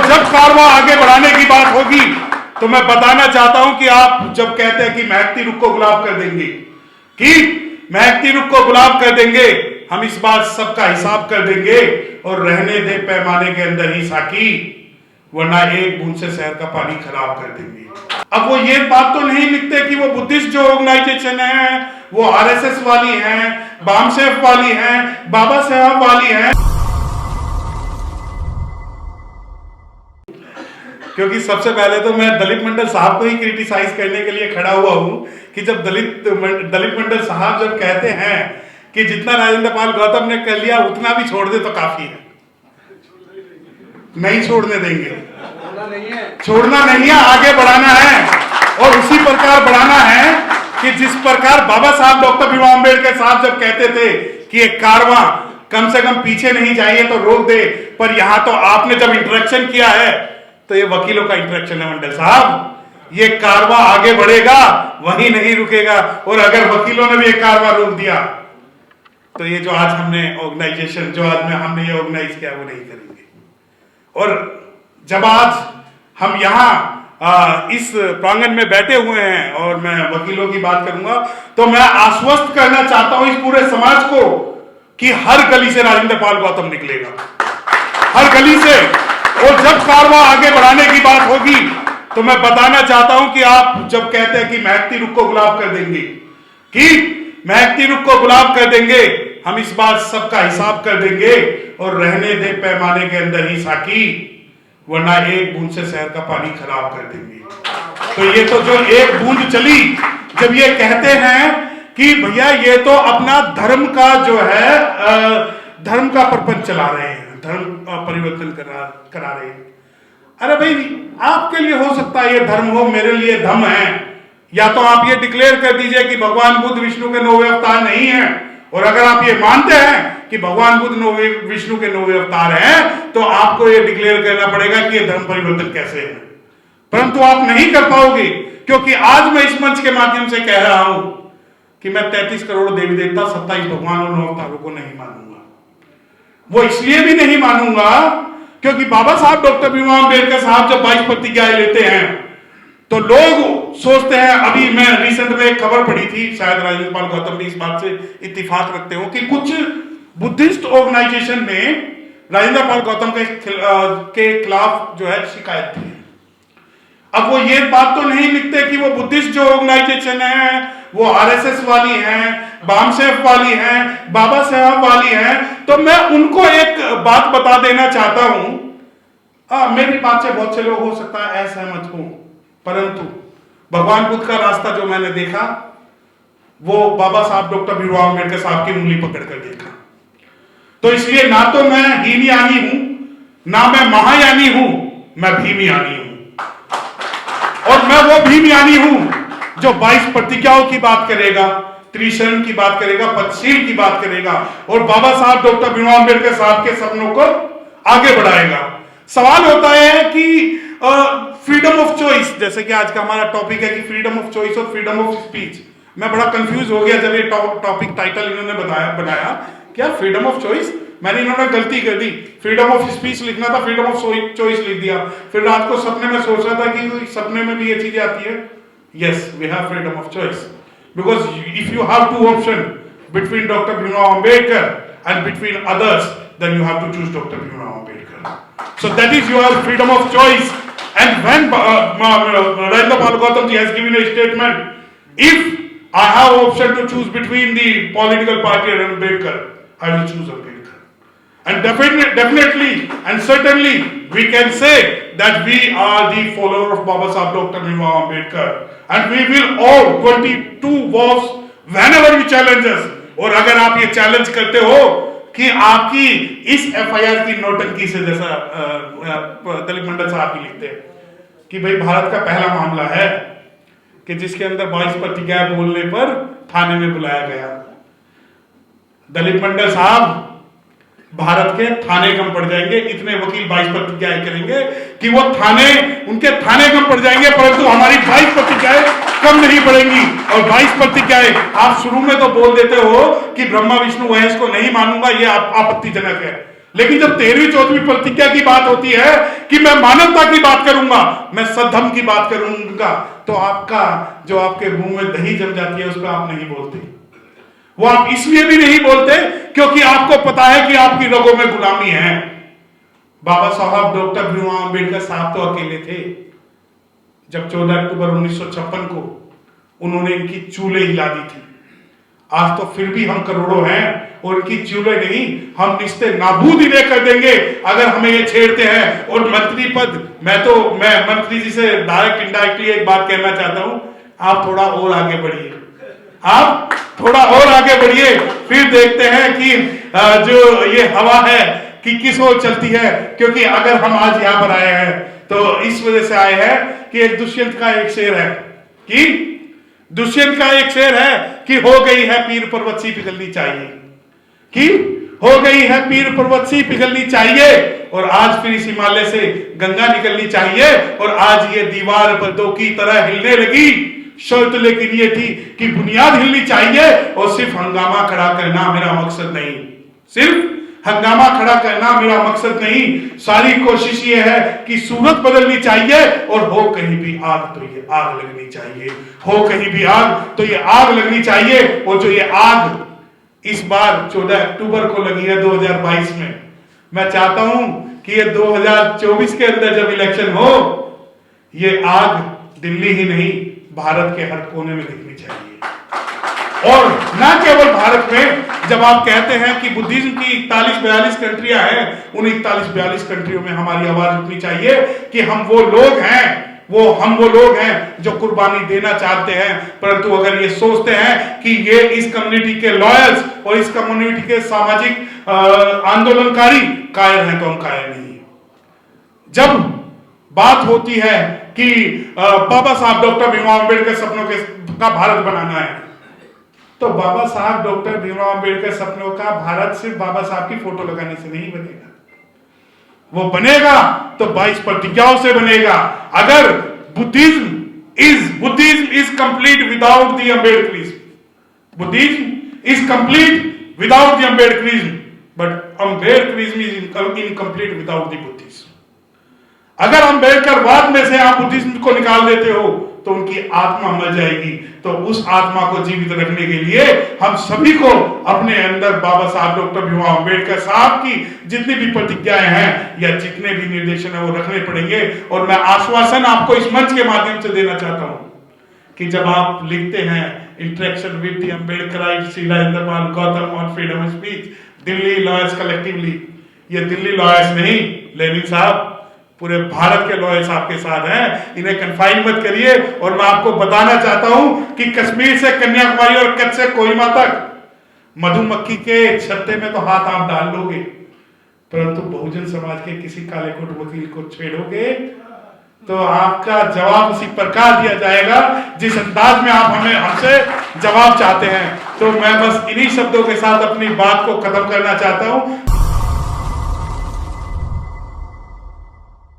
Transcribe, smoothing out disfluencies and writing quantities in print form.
और जब कारवां आगे बढ़ाने की बात होगी तो मैं बताना चाहता हूं कि आप जब कहते हैं कि महकती रुख को गुलाब कर देंगे, कि महकती रुख को गुलाब कर देंगे, हम इस बार सबका हिसाब कर देंगे और रहने दे पैमाने के अंदर ही साकी, वरना एक बूंद से शहर का पानी खराब कर देंगे। अब वो ये बात तो नहीं लिखते कि वो बुद्धिस्ट जो ऑर्गेनाइजेशन है वो आरएसएस वाली हैं, बामसेफ वाली हैं, बाबा साहब वाली हैं। क्योंकि सबसे पहले तो मैं दलित मंडल साहब को ही क्रिटिसाइज करने के लिए खड़ा हुआ हूं कि जब दलित मंडल साहब जब कहते हैं कि जितना राजेंद्र पाल गौतम ने कर लिया उतना भी छोड़ दे तो काफी है, नहीं छोड़ने देंगे, छोड़ना नहीं है, आगे बढ़ाना है और उसी प्रकार बढ़ाना है कि जिस प्रकार बाबा साहब डॉक्टर भीमराव अंबेडकर साहब जब कहते थे कि एक कारवां कम से कम पीछे नहीं जाइए तो रोक दे, पर यहां तो आपने जब इंटरेक्शन किया है तो ये वकीलों का इंटरेक्शन है मंडल साहब, ये कारवां आगे बढ़ेगा वहीं नहीं रुकेगा। और अगर वकीलों ने भी एक कारवां रोक दिया तो ये जो आज हमने ऑर्गेनाइजेशन जो आज में हमने ये ऑर्गेनाइज किया वो नहीं करेंगे। और जब आज हम यहाँ इस प्रांगण में बैठे हुए हैं और मैं वकीलों की बात करूंगा तो मैं आश्वस्त करना चाहता हूं इस पूरे समाज को कि हर गली से राजेंद्र पाल गौतम निकलेगा, हर गली से। और जब कारवां आगे बढ़ाने की बात होगी तो मैं बताना चाहता हूं कि आप जब कहते हैं कि महकती रुख को गुलाब कर देंगे, कि महकती रुख को गुलाब कर देंगे, हम इस बार सबका हिसाब कर देंगे और रहने दे पैमाने के अंदर ही साकी, वरना एक बूंद से शहर का पानी खराब कर देंगे। तो ये तो जो एक बूंद चली, जब ये कहते हैं कि भैया ये तो अपना धर्म का जो है धर्म का प्रपंच चला रहे हैं, धर्म परिवर्तन करा रहे हैं। अरे भाई आपके लिए हो सकता है ये धर्म हो, मेरे लिए धम है। या तो आप ये डिक्लेयर कर दीजिए कि भगवान बुद्ध विष्णु के 9वें अवतार नहीं है, और अगर आप ये मानते हैं कि भगवान बुद्ध विष्णु के 9वें अवतार हैं तो आपको ये डिक्लेयर करना पड़ेगा कि ये धर्म परिवर्तन कैसे है। परंतु आप नहीं कर पाओगे, क्योंकि आज मैं इस मंच के माध्यम से कह रहा हूं कि मैं 33 करोड़ देवी देवता, 27 भगवान और 9 अवतारों को नहीं मानूंगा। वो इसलिए भी नहीं मानूंगा क्योंकि बाबा साहब डॉक्टर भीमराव अंबेडकर साहब जब 22 प्रतिज्ञाएं लेते हैं तो लोग सोचते हैं, अभी मैं रिसेंट में एक खबर पढ़ी थी, शायद राजेंद्र पाल गौतम भी इस बात से इत्तेफाक रखते हो कि कुछ बुद्धिस्ट ऑर्गेनाइजेशन ने राजेंद्र पाल गौतम के खिलाफ जो है शिकायत थी। अब वो ये बात तो नहीं लिखते कि वो बुद्धिस्ट जो ऑर्गेनाइजेशन है वो आरएसएस वाली हैं, बामसेफ वाली हैं, बाबा साहब वाली हैं। तो मैं उनको एक बात बता देना चाहता हूं, मेरी बात से बहुत से लोग हो सकता है असहमत हो, परंतु भगवान बुद्ध का रास्ता जो मैंने देखा वो बाबा साहब डॉक्टर भीमराव अंबेडकर साहब की उंगली पकड़कर देखा। तो इसलिए ना तो मैं हीनयानी हूं, ना मैं महायानी हूं, मैं भीमयानी हूं। और मैं वो भीमयानी हूं जो 22 प्रतिज्ञाओं की बात करेगा, त्रिशरण की बात करेगा, पंचशील की बात करेगा और बाबा साहब डॉक्टर भीमराव अंबेडकर साहब के सपनों को आगे बढ़ाएगा। सवाल होता है कि फ्रीडम ऑफ चॉइस, जैसे कि आज का हमारा टॉपिक है कि फ्रीडम ऑफ चॉइस और फ्रीडम ऑफ स्पीच। मैं बड़ा कंफ्यूज हो गया जब ये टॉपिक टाइटल इन्होंने बनाया क्या फ्रीडम ऑफ चॉइस, मैंने इन्होंने गलती कर दी, फ्रीडम ऑफ स्पीच लिखना था, फ्रीडम ऑफ चॉइस लिख दिया। फिर रात को सपने में सोच रहा था कि सपने में भी ये चीजें आती है। Yes, we have freedom of choice because if you have two options between Dr. Bhimrao Ambedkar and between others, then you have to choose Dr. Bhimrao Ambedkar. So that is your freedom of choice. And when Rajendrapal Pal Gautam ji has given a statement, if I have option to choose between the political party and Ambedkar, I will choose Ambedkar. And definitely and certainly we can say that we are the follower of Baba Sahib Dr. Bhimrao Ambedkar. And we will all 22 vows whenever we challenge us. और अगर आप ये challenge करते हो कि आपकी इस FIR की नौटंकी से, जैसा दलित मंडल साहब भी लिखते हैं कि भाई भारत का पहला मामला है कि जिसके अंदर 22 प्रतिज्ञाएं बोलने पर थाने में बुलाया गया। दलित मंडल साहब भारत के थाने कम पड़ जाएंगे, इतने वकील 22 प्रतिज्ञाएं करेंगे कि वो उनके थाने कम पड़ जाएंगे, परंतु हमारी 22 प्रतिज्ञाएं कम नहीं पड़ेंगी। और 22 प्रतिज्ञाएं आप शुरू में तो बोल देते हो कि ब्रह्मा विष्णु महेश को नहीं मानूंगा, ये आपत्तिजनक है, लेकिन जब 13वीं 14वीं प्रतिज्ञा की बात होती है कि मैं मानवता की बात करूंगा, मैं सद्धर्म की बात करूंगा, तो आपका जो आपके मुंह में दही जम जाती है उस पर आप नहीं बोलते। वो आप इसलिए भी नहीं बोलते क्योंकि आपको पता है कि आपकी रगों में गुलामी है। बाबा साहब डॉक्टर भीमराव अंबेडकर साहब तो अकेले थे जब 14 अक्टूबर 1956 को उन्होंने इनकी चूल्हे हिला दी थी। आज तो फिर भी हम करोड़ों हैं और इनकी चूल्हे नहीं, हम रिश्ते नाबूद ही कर देंगे अगर हमें ये छेड़ते हैं। और मंत्री पद, मैं मंत्री जी से डायरेक्ट इनडायरेक्टली एक बात कहना चाहता हूं, आप थोड़ा और आगे बढ़िए, आप थोड़ा और आगे बढ़िए, फिर देखते हैं कि जो ये हवा है कि किस ओर चलती है। क्योंकि अगर हम आज यहां पर आए हैं तो इस वजह से आए हैं कि एक दुष्यंत का एक शेर है कि हो गई है पीर पर्वत सी पिघलनी चाहिए, कि हो गई है पीर पर्वत सी पिघलनी चाहिए, और आज फिर इस हिमालय से गंगा निकलनी चाहिए। और आज ये दीवार पर दो की तरह हिलने लगी, शर्त लेकिन ये थी कि बुनियाद हिलनी चाहिए। और सिर्फ हंगामा खड़ा करना मेरा मकसद नहीं, सिर्फ हंगामा खड़ा करना मेरा मकसद नहीं, सारी कोशिश ये है कि सूरत बदलनी चाहिए। और हो कहीं भी आग तो ये आग लगनी चाहिए, हो कहीं भी आग तो ये आग लगनी चाहिए। और जो ये आग इस बार 14 अक्टूबर को लगी है 2022 में, मैं चाहता हूं कि ये 2024 के अंदर जब इलेक्शन हो, ये आग दिल्ली ही नहीं भारत के हर कोने में दिखनी चाहिए। और ना केवल भारत में, जब आप कहते हैं कि बुद्धिज्म की 41-42 कंट्रियां हैं, उन 41-42 कंट्रियों में हमारी आवाज उठनी चाहिए कि हम वो लोग हैं जो कुर्बानी देना चाहते हैं, परंतु अगर ये सोचते हैं कि ये इस कम्युनिटी के लॉयर्स और इस कम्युनिटी के सामाजिक आंदोलनकारी कायर हैं, तो हम कायर नहीं है। जब बात होती है कि बाबा साहब डॉक्टर भीमराव अंबेडकर सपनों का भारत बनाना है, तो बाबा साहब डॉक्टर भीमराव अंबेडकर सपनों का भारत सिर्फ बाबा साहब की फोटो लगाने से नहीं बनेगा। वो बनेगा तो 22 प्रतिज्ञाओं से बनेगा। अगर Buddhism is complete without the Ambedkarism, Buddhism is complete without the Ambedkarism, but Ambedkarism is incomplete without the Buddhism. अगर अम्बेडकरवाद में से आप बुद्धिज्म को निकाल देते हो तो उनकी आत्मा मर जाएगी। तो उस आत्मा को जीवित रखने के लिए हम सभी को अपने अंदर बाबा साहब डॉक्टर भीमराव अंबेडकर साहब की जितनी भी प्रतिज्ञाएं हैं या जितने भी निर्देशन है वो रखने पड़ेंगे। और मैं आश्वासन आपको इस मंच के माध्यम से देना चाहता हूं कि जब आप लिखते हैं interaction with the Ambedkarite Sheela Indrapal Gautam on freedom of speech, Delhi lawyers collectively, ये दिल्ली लॉयर्स नहीं, लेनिन साहब पूरे भारत के लॉयर्स आपके साथ हैं, इन्हें कन्फाइन मत करिए। और मैं आपको बताना चाहता हूं कि कश्मीर से कन्याकुमारी और कच्छ से कोहिमा तक मधुमक्खी के छत्ते में तो हाथ आप डाल लोगे, परंतु बहुजन समाज के किसी काले कोट वकील को छेड़ोगे तो आपका जवाब उसी प्रकार दिया जाएगा जिस अंदाज में आप हमसे जवाब चाहते हैं। तो मैं बस इन्हीं शब्दों के साथ अपनी बात को खत्म करना चाहता हूं।